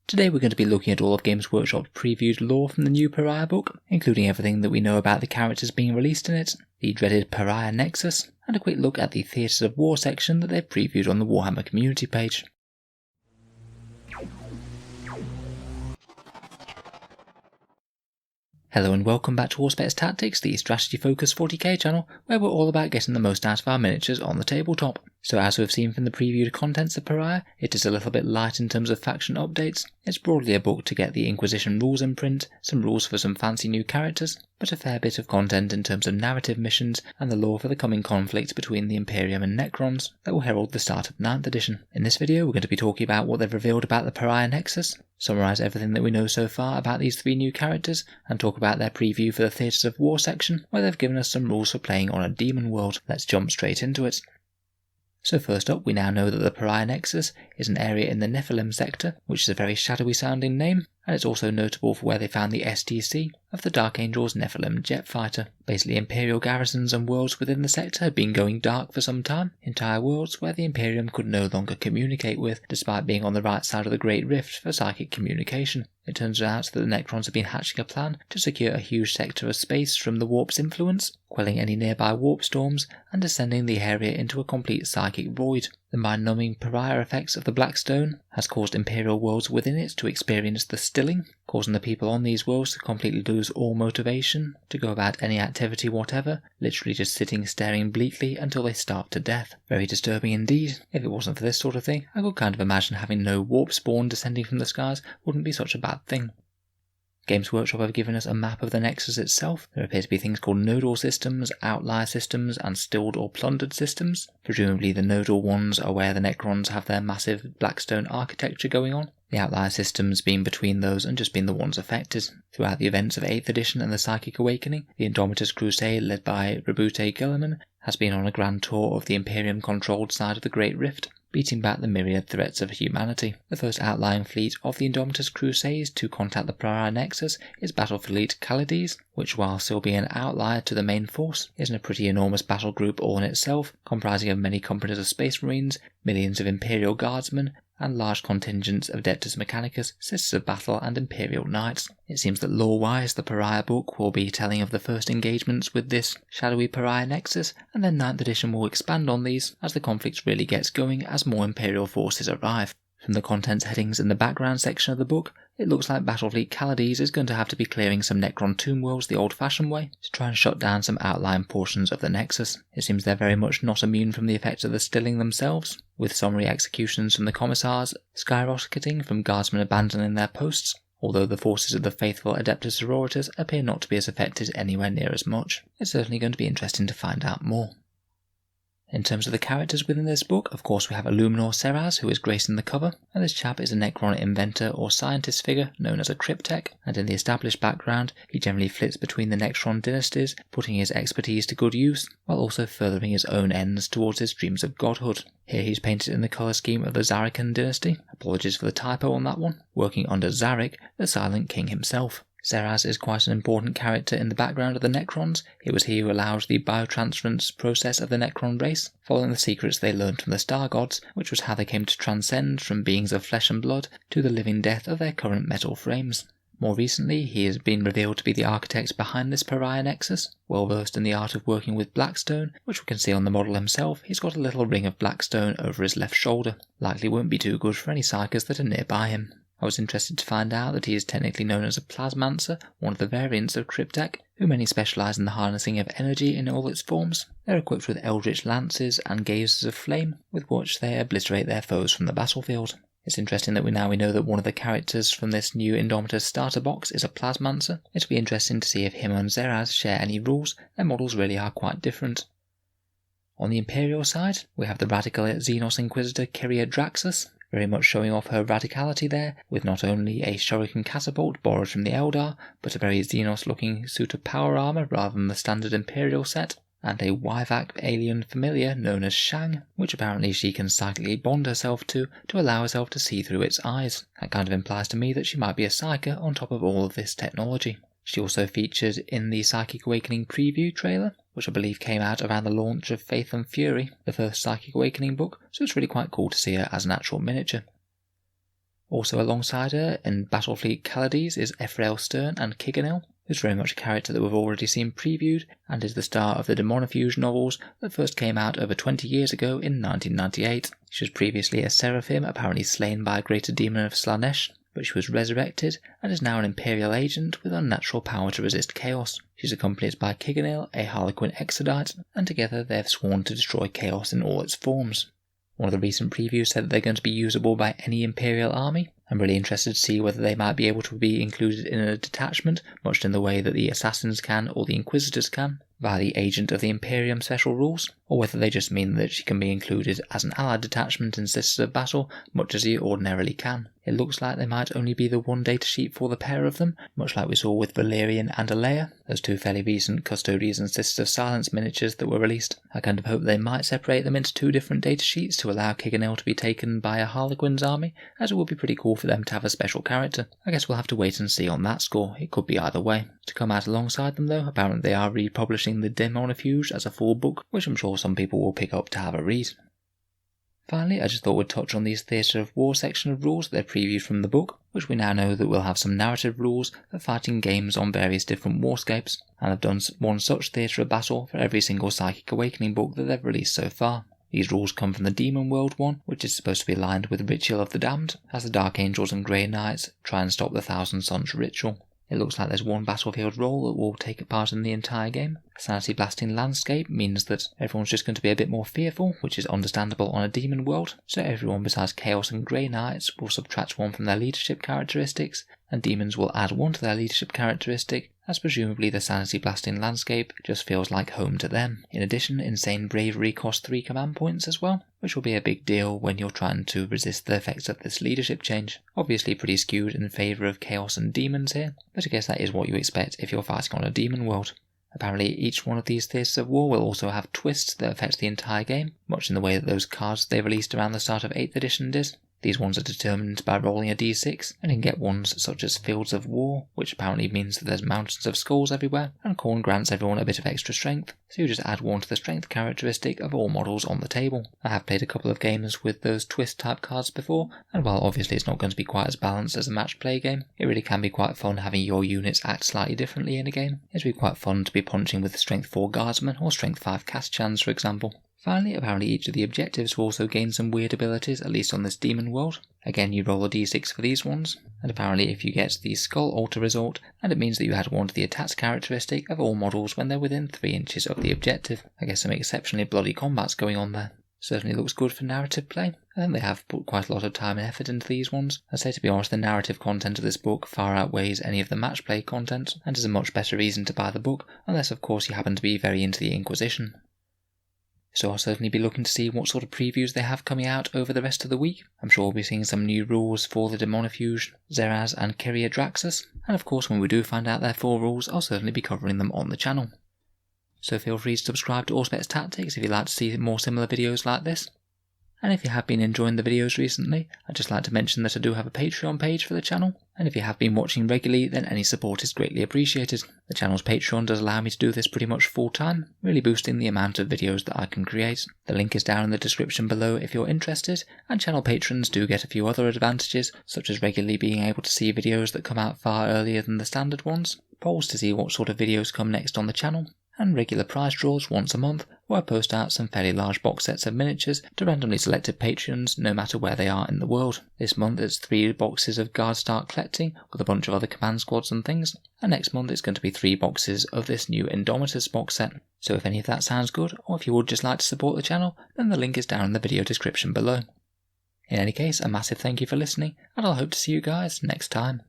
Today we're going to be looking at all of Games Workshop's previewed lore from the new Pariah book, including everything that we know about the characters being released in it, the dreaded Pariah Nexus, and a quick look at the Theatres of War section that they've previewed on the Warhammer community page. Hello and welcome back to Auspex Tactics, the strategy-focused 40k channel, where we're all about getting the most out of our miniatures on the tabletop. So as we've seen from the previewed contents of Pariah, it is a little bit light in terms of faction updates. It's broadly a book to get the Inquisition rules in print, some rules for some fancy new characters, but a fair bit of content in terms of narrative missions and the lore for the coming conflict between the Imperium and Necrons that will herald the start of 9th edition. In this video we're going to be talking about what they've revealed about the Pariah Nexus, summarise everything that we know so far about these 3 new characters, and talk about their preview for the Theatres of War section, where they've given us some rules for playing on a Daemon world. Let's jump straight into it. So first up, we now know that the Pariah Nexus is an area in the Nephilim sector, which is a very shadowy sounding name, and it's also notable for where they found the STC of the Dark Angel's Nephilim jet fighter. Basically, Imperial garrisons and worlds within the sector had been going dark for some time, entire worlds where the Imperium could no longer communicate with, despite being on the right side of the Great Rift for psychic communication. It turns out that the Necrons have been hatching a plan to secure a huge sector of space from the warp's influence, quelling any nearby warp storms, and descending the area into a complete psychic void. The mind-numbing pariah effects of the Black Stone has caused Imperial worlds within it to experience the stilling, causing the people on these worlds to completely lose all motivation to go about any activity whatever, literally just sitting staring bleakly until they starve to death. Very disturbing indeed. If it wasn't for this sort of thing, I could kind of imagine having no warp spawn descending from the skies wouldn't be such a bad thing. Games Workshop have given us a map of the Nexus itself. There appear to be things called nodal systems, outlier systems, and stilled or plundered systems. Presumably the nodal ones are where the Necrons have their massive Blackstone architecture going on, the outlier systems being between those and just being the ones affected. Throughout the events of 8th edition and the Psychic Awakening, the Indomitus Crusade led by Rebute Guilliman has been on a grand tour of the Imperium-controlled side of the Great Rift, beating back the myriad threats of humanity. The first outlying fleet of the Indomitus Crusades to contact the Pariah Nexus is Battle Fleet Khalides, which while still being an outlier to the main force, is a pretty enormous battle group all in itself, comprising of many companies of Space Marines, millions of Imperial Guardsmen, and large contingents of Adeptus Mechanicus, Sisters of Battle, and Imperial Knights. It seems that lore-wise the Pariah book will be telling of the first engagements with this shadowy Pariah Nexus, and then 9th edition will expand on these as the conflict really gets going as more Imperial forces arrive. From the contents headings in the background section of the book, it looks like Battlefleet Khalides is going to have to be clearing some Necron tomb worlds the old-fashioned way to try and shut down some outlying portions of the Nexus. It seems they're very much not immune from the effects of the stilling themselves, with summary executions from the Commissars skyrocketing from guardsmen abandoning their posts, although the forces of the faithful Adeptus Sororitas appear not to be as affected anywhere near as much. It's certainly going to be interesting to find out more. In terms of the characters within this book, of course we have Illuminor Szeras, who is gracing the cover, and this chap is a Necron inventor or scientist figure known as a Cryptech, and in the established background he generally flits between the Necron dynasties, putting his expertise to good use, while also furthering his own ends towards his dreams of godhood. Here he's painted in the colour scheme of the Zarican dynasty, apologies for the typo on that one, working under Zarik, the Silent King himself. Szeras is quite an important character in the background of the Necrons. It was he who allowed the biotransference process of the Necron race, following the secrets they learned from the Star Gods, which was how they came to transcend from beings of flesh and blood to the living death of their current metal frames. More recently, he has been revealed to be the architect behind this Pariah Nexus, well versed in the art of working with Blackstone, which we can see on the model himself. He's got a little ring of Blackstone over his left shoulder. Likely won't be too good for any psykers that are nearby him. I was interested to find out that he is technically known as a Plasmancer, one of the variants of Cryptech, who mainly specialise in the harnessing of energy in all its forms. They're equipped with eldritch lances and gazers of flame, with which they obliterate their foes from the battlefield. It's interesting that we know that one of the characters from this new Indomitus starter box is a Plasmancer. It'll be interesting to see if him and Szeras share any rules. Their models really are quite different. On the Imperial side, we have the radical Xenos Inquisitor Kyria Draxus, very much showing off her radicality there, with not only a shuriken catapult borrowed from the Eldar, but a very Xenos-looking suit of power armour rather than the standard Imperial set, and a Wyvac alien familiar known as Shang, which apparently she can psychically bond herself to allow herself to see through its eyes. That kind of implies to me that she might be a psyker on top of all of this technology. She also featured in the Psychic Awakening preview trailer, which I believe came out around the launch of Faith and Fury, the first Psychic Awakening book, so it's really quite cool to see her as an actual miniature. Also alongside her in Battlefleet Calades is Ephrael and Kyganil, who's very much a character that we've already seen previewed, and is the star of the Daemon novels that first came out over 20 years ago in 1998. She was previously a seraphim, apparently slain by a greater demon of Slanesh, but she was resurrected and is now an Imperial agent with unnatural power to resist chaos. She's accompanied by Kyganil, a Harlequin Exodite, and together they have sworn to destroy chaos in all its forms. One of the recent previews said that they're going to be usable by any Imperial army. I'm really interested to see whether they might be able to be included in a detachment, much in the way that the Assassins can or the Inquisitors can, via the Agent of the Imperium special rules, or whether they just mean that she can be included as an allied detachment in Sisters of Battle, much as you ordinarily can. It looks like they might only be the one datasheet for the pair of them, much like we saw with Valerian and Alea, those two fairly recent Custodians and Sisters of Silence miniatures that were released. I kind of hope they might separate them into two different datasheets to allow Kyganil to be taken by a Harlequin's army, as it would be pretty cool for them to have a special character. I guess we'll have to wait and see on that score. It could be either way. To come out alongside them though, apparently they are republishing the Daemon as a full book, which I'm sure some people will pick up to have a read. Finally, I just thought we'd touch on these Theatre of War section of rules that they're previewed from the book, which we now know that will have some narrative rules for fighting games on various different warscapes, and have done one such Theatre of Battle for every single Psychic Awakening book that they've released so far. These rules come from the Demon World one, which is supposed to be aligned with Ritual of the Damned, as the Dark Angels and Grey Knights try and stop the Thousand Suns ritual. It looks like there's one battlefield role that will take part in the entire game. Sanity blasting landscape means that everyone's just going to be a bit more fearful, which is understandable on a demon world, so everyone besides Chaos and Grey Knights will subtract one from their leadership characteristics, and demons will add one to their leadership characteristic, as presumably the sanity blasting landscape just feels like home to them. In addition, Insane Bravery costs 3 command points as well, which will be a big deal when you're trying to resist the effects of this leadership change. Obviously pretty skewed in favour of chaos and demons here, but I guess that is what you expect if you're fighting on a demon world. Apparently each one of these Theatres of War will also have twists that affect the entire game, much in the way that those cards they released around the start of 8th edition did. These ones are determined by rolling a d6, and you can get ones such as Fields of War, which apparently means that there's mountains of skulls everywhere, and Khorne grants everyone a bit of extra strength, so you just add one to the strength characteristic of all models on the table. I have played a couple of games with those twist type cards before, and while obviously it's not going to be quite as balanced as a match play game, it really can be quite fun having your units act slightly differently in a game. It's really quite fun to be punching with Strength 4 Guardsmen or Strength 5 Cast-Chans for example. Finally, apparently each of the objectives will also gain some weird abilities, at least on this demon world. Again, you roll a d6 for these ones, and apparently if you get the Skull Altar result, and it means that you add one to the attacks characteristic of all models when they're within 3 inches of the objective. I guess some exceptionally bloody combats going on there. Certainly looks good for narrative play. I think they have put quite a lot of time and effort into these ones. I'd say to be honest, the narrative content of this book far outweighs any of the match play content, and is a much better reason to buy the book, unless of course you happen to be very into the Inquisition. So I'll certainly be looking to see what sort of previews they have coming out over the rest of the week. I'm sure we'll be seeing some new rules for the Daemon Szeras and Kyria Draxus, and of course when we do find out their full rules, I'll certainly be covering them on the channel. So feel free to subscribe to Auspex Tactics if you'd like to see more similar videos like this. And if you have been enjoying the videos recently, I'd just like to mention that I do have a Patreon page for the channel, and if you have been watching regularly, then any support is greatly appreciated. The channel's Patreon does allow me to do this pretty much full time, really boosting the amount of videos that I can create. The link is down in the description below if you're interested, and channel patrons do get a few other advantages, such as regularly being able to see videos that come out far earlier than the standard ones, polls to see what sort of videos come next on the channel, and regular prize draws once a month, where I post out some fairly large box sets of miniatures to randomly selected patrons no matter where they are in the world. This month it's 3 boxes of Guard Start Collecting with a bunch of other command squads and things, and next month it's going to be 3 boxes of this new Indomitus box set. So if any of that sounds good, or if you would just like to support the channel, then the link is down in the video description below. In any case, a massive thank you for listening, and I'll hope to see you guys next time.